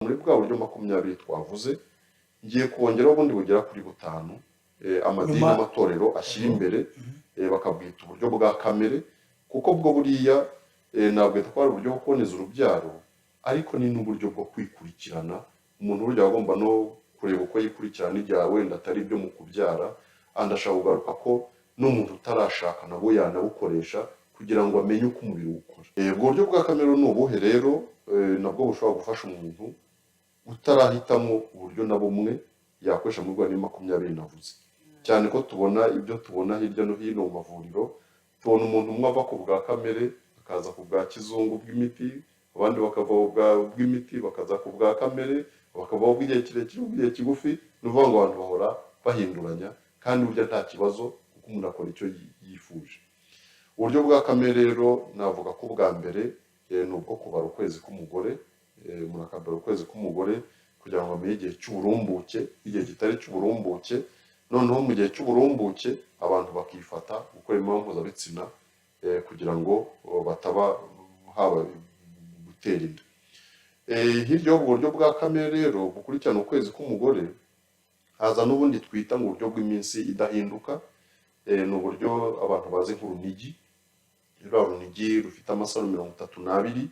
muri bwa buryo 20 twavuze ngiye kongeraho ubundi bugera kuri butanu amadini n'amatorero ashyira imbere bakabwita uburyo bwa kamere kuko bwo buriya ntabwo twari uburyo bwo kuboneza urubyaro ariko ni n'uburyo bwo kwikurikirana umuntu burya agomba no kureba uko yikurikirana igihe wenda atari byo mu kubyara andashaka kugaruka ko n'umuntu utarashaka nabo yanabukoresha kugira ngo amenye uko umubiri ukora. Ubwo buryo bwa kamere ni ubuhe rero nabwo bushobora gufasha umuntu utarahitamo uburyo na bumwe yakoresha mu Rwanda 20 navuze cyane ko tubona ibyo tubona hirya no hino mu mavuriro tubona umuntu umwe ava ku bwa kamere akaza ku bwa kizungu bw'imiti abandi bakava bw'imiti bakaza ku bwa kamere bakavaho bw'igihe kirekire bw'igihe kigufi n'uvuga ngo abantu bahora bahinduranya kandi burya nta kibazo kuko umuntu akora icyo yifuje. Uburyo bwa kamere rero navuga ko bwa mbere ni ubwo kubara ukwezi k'umugore umuntu akabara ukwezi k'umugore kugira ngo amenye igihe cy'uburumbuke igihe kitari cy'uburumbuke noneho mu gihe cy'uburumbuke abantu bakifata gukora imibonano mpuzabitsina kugira ngo bataba haba gutera inda. Hirya y'uburyo bwa kamere rero bukurikirana ukwezi k'umugore haza n'ubundi twita ngo uburyo bw'iminsi idahinduka ni uburyo abantu bazi nk'urunigi runigi rufite amasaro 32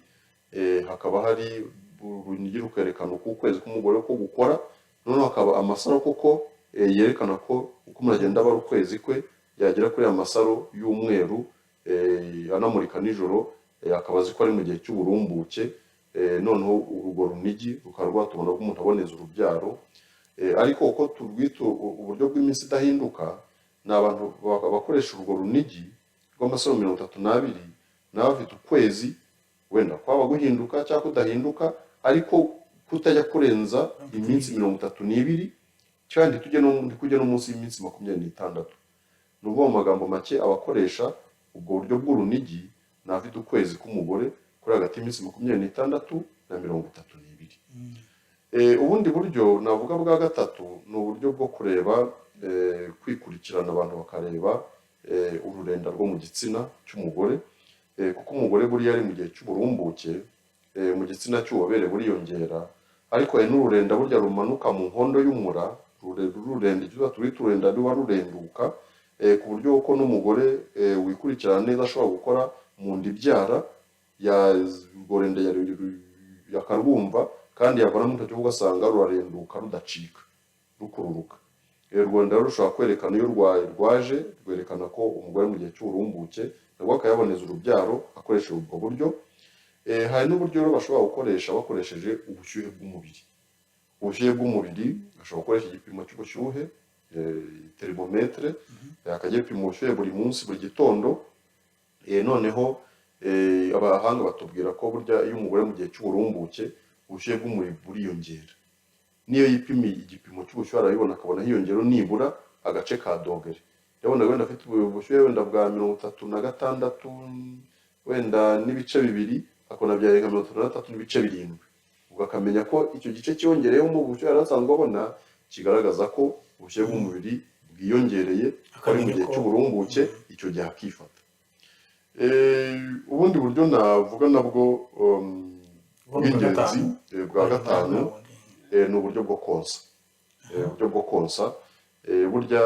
hakaba hari urunigi rukerekana uko ukwezi k'umugore ko gukora noneho hakaba amasaro koko yerekana ko uko umuntu agenda aba ukwezi kwe yagera kuri amasaro y'umweru anamurika nijoro akaba azi ko ari mu gihe cy'uburumbuke noneho urwo runigi rukaba rwatubona ko umuntu aboneza urubyaro ariko uko turwita uburyo bw'iminsi idahinduka ni abantu bakoresha urwo runigi rw'amasaro 32 nawe afite ukwezi wenda kwaba guhinduka cyangwa kudahinduka ariko kutajya kurenza iminsi 32 kandi tujye no munsi y'iminsi 26. N'ubwo mu magambo make abakoresha ubwo buryo bw'urunigi nafite ukwezi k'umugore kuri hagati y'iminsi 26 na 32. Ubundi buryo navuga bwa gatatu ni uburyo bwo kureba kwikurikirana abantu bakareba ururenda rwo mu gitsina cy'umugore kuko umugore buriya ari mu gihe cy'uburumbuke mu gitsina cy'ububere buriyongera ariko hari n'ururenda burya rumanuka mu nkondo y'umura rurenda icyo turita ururenda ruba rurenduka ku buryo uko n'umugore wikurikirana neza ashobora gukora mu nda ibyara ururenda yakarwumva kandi yabona n'utacyo ugasanga rurarenduka rudacika rukururuka. Ururenda rushobora kwerekana iyo rwaje rwerekana ko umugore mu gihe cy'uburumbuke nabwo akayaboneza urubyaro akoresheje ubwo buryo. Hari n'uburyo rero bashobora gukoresha bakoresheje ubushyuhe bw'umubiri. Ubushyuhe bw'umubiri bashobora gukoresha igipimo cy'ubushyuhe termometre akajya gupima ubushyuhe buri munsi buri gitondo noneho abahanga batubwira ko burya iyo umugore mu gihe cy'uburumbuke ubushyuhe bw'umubiri buriyongera niyo yipimiye igipimo cy'ubushyuhe arabibona akabona hiyongera nibura agace ka dogere yabona wenda afite ubushyuhe wenda bwa 36 wenda n'ibice 2 akona byareka 33 n'ibice 7 ubwo akamenya ko icyo gice cyongereyeho mu bushyuhe arasanzwe abona kigaragaza ko ubushyuhe bw'umubiri bwiyongereye ari mu gihe cy'uburumbuke icyo gihe akifata. Ubundi buryo navuga nabwo bw'ingenzi bwa gatanu ni uburyo bwo konsa. Uburyo bwo konsa burya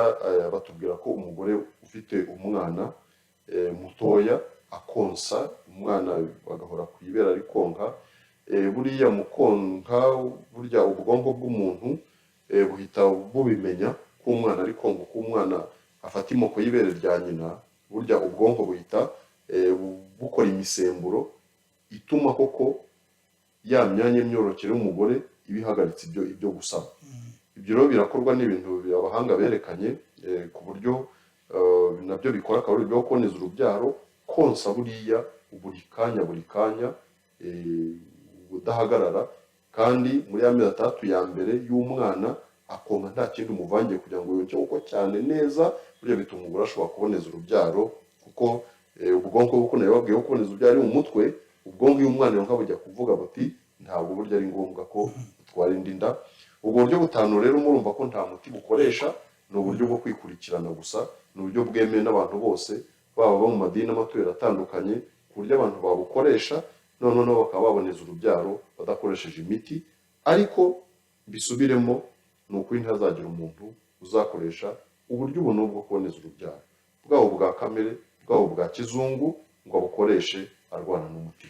batubwira ko umugore ufite umwana mutoya akonsa umwana bagahora ku ibera ari konka buriya mu konka burya ubwonko bw'umuntu buhita bubimenya ko umwana ari konka ko umwana afata imoko y'ibere rya nyina burya ubwonko buhita bukora imisemburo ituma koko ya myanya imyororokere y'umugore ibihagaritse ibyo gusama. Ibyo rero birakorwa n'ibintu abahanga berekanye ku buryo nabyo bikora akabari byo kuboneza urubyaro konsa buriya buri kanya udahagarara kandi muri ya mezi 3 ya mbere y'umwana akonka nta kindi umuvangiye kugira ngo yonke uko cyane neza burya bituma umugore ashobora kuboneza urubyaro kuko ubwonko buko nayo babwiye ko kuboneza urubyaro mu mutwe ubwonko y'umwana yonka bujya kuvuga bati ntabwo burya ari ngombwa ko utwara inda. Ubwo buryo butanu rero murumva ko nta muti bukoresha ni uburyo bwo kwikurikirana gusa ni uburyo bwemewe n'abantu bose baba mu madini n'amatorero atandukanye ku buryo abantu babukoresha noneho bakaba baboneza urubyaro badakoresheje imiti ariko bisubiremo ni ukuri ntazagira umuntu uzakoresha uburyo ubu n'ubwo kuboneza urubyaro bwabo bwa kamere bwabo bwa kizungu ngo abukoreshe arwana n'umutima.